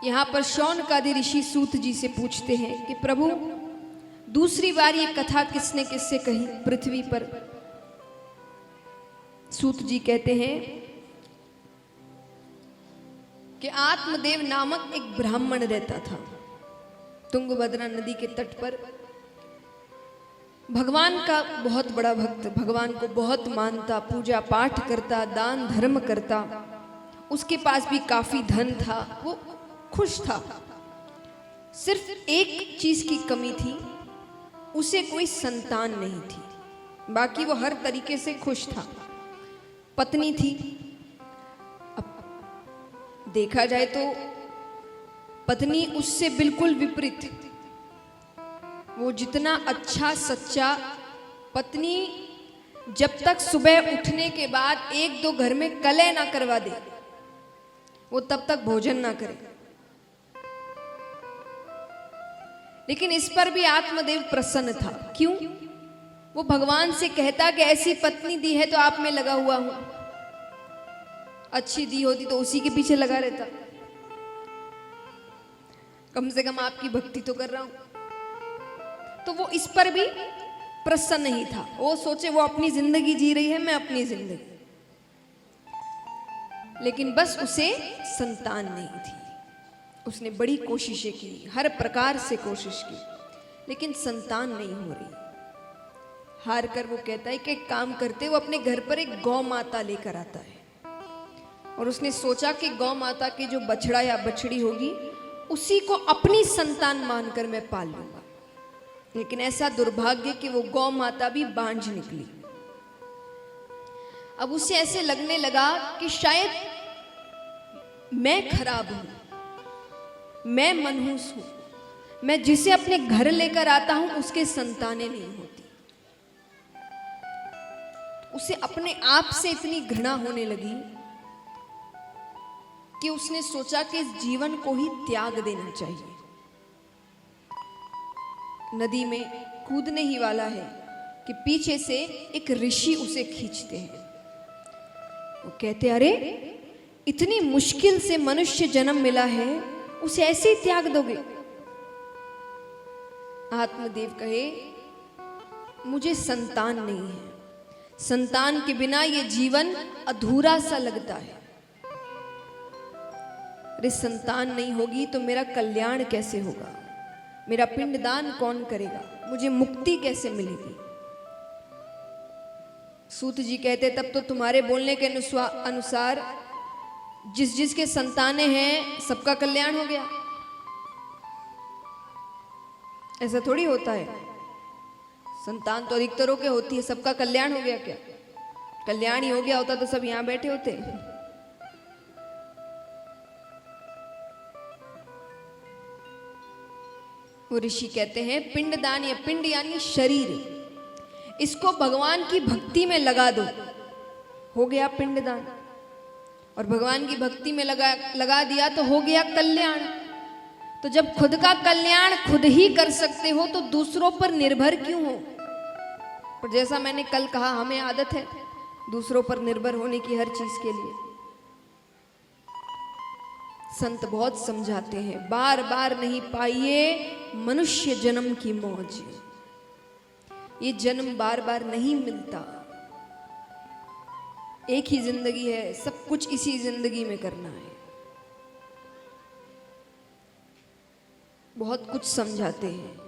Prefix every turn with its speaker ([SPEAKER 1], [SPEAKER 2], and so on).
[SPEAKER 1] यहाँ पर शौनकादि ऋषि सूत जी से पूछते हैं कि प्रभु दूसरी बार ये कथा किसने किससे कही पृथ्वी पर। सूत जी कहते हैं कि आत्मदेव नामक एक ब्राह्मण रहता था तुंगभद्रा नदी के तट पर। भगवान का बहुत बड़ा भक्त, भगवान को बहुत मानता, पूजा पाठ करता, दान धर्म करता। उसके पास भी काफी धन था, वो खुश था। सिर्फ एक चीज की कमी थी, उसे कोई संतान नहीं थी, बाकी वो हर तरीके से खुश था। पत्नी थी। अब देखा जाए तो पत्नी उससे बिल्कुल विपरीत। वो जितना अच्छा सच्चा, पत्नी जब तक सुबह उठने के बाद एक दो घर में कलह ना करवा दे, वो तब तक भोजन ना करे। लेकिन इस पर भी आत्मदेव प्रसन्न था। क्यों? वो भगवान से कहता कि ऐसी पत्नी दी है तो आप में लगा हुआ हूं, अच्छी दी होती तो उसी के पीछे लगा रहता, कम से कम आपकी भक्ति तो कर रहा हूं। तो वो इस पर भी प्रसन्न ही था। वो सोचे वो अपनी जिंदगी जी रही है, मैं अपनी जिंदगी। लेकिन बस उसे संतान नहीं थी। उसने बड़ी कोशिशें की, हर प्रकार से कोशिश की, लेकिन संतान नहीं हो रही। हार कर वो कहता है कि एक काम करते, वो अपने घर पर एक गौ माता लेकर आता है। और उसने सोचा कि गौ माता की जो बछड़ा या बछड़ी होगी उसी को अपनी संतान मानकर मैं पाल लूंगा। लेकिन ऐसा दुर्भाग्य कि वो गौ माता भी बांझ निकली। अब उसे ऐसे लगने लगा कि शायद मैं खराब हूं, मैं मनहूस हूं, मैं जिसे अपने घर लेकर आता हूं उसके संतानें नहीं होती। उसे अपने आप से इतनी घृणा होने लगी कि उसने सोचा कि इस जीवन को ही त्याग देना चाहिए। नदी में कूदने ही वाला है कि पीछे से एक ऋषि उसे खींचते हैं। वो कहते, अरे इतनी मुश्किल से मनुष्य जन्म मिला है, उसे ऐसे ही त्याग दोगे? आत्मदेव कहे, मुझे संतान नहीं है, संतान के बिना ये जीवन अधूरा सा लगता है। अरे संतान नहीं होगी तो मेरा कल्याण कैसे होगा? मेरा पिंडदान कौन करेगा? मुझे मुक्ति कैसे मिलेगी? सूत जी कहते, तब तो तुम्हारे बोलने के अनुसार जिस जिसके संतानें हैं सबका कल्याण हो गया। ऐसा थोड़ी होता है, संतान तो अधिकतरों के होती है, सबका कल्याण हो गया क्या? कल्याण ही हो गया होता तो सब यहां बैठे होते। वो ऋषि कहते हैं, पिंडदान या पिंड यानी शरीर, इसको भगवान की भक्ति में लगा दो, हो गया पिंडदान। और भगवान की भक्ति में लगा दिया तो हो गया कल्याण। तो जब खुद का कल्याण खुद ही कर सकते हो तो दूसरों पर निर्भर क्यों हो? पर जैसा मैंने कल कहा, हमें आदत है दूसरों पर निर्भर होने की हर चीज के लिए। संत बहुत समझाते हैं, बार बार नहीं पाइए मनुष्य जन्म की मौज। ये जन्म बार बार नहीं मिलता, एक ही जिंदगी है, सब कुछ इसी जिंदगी में करना है। बहुत कुछ समझाते हैं।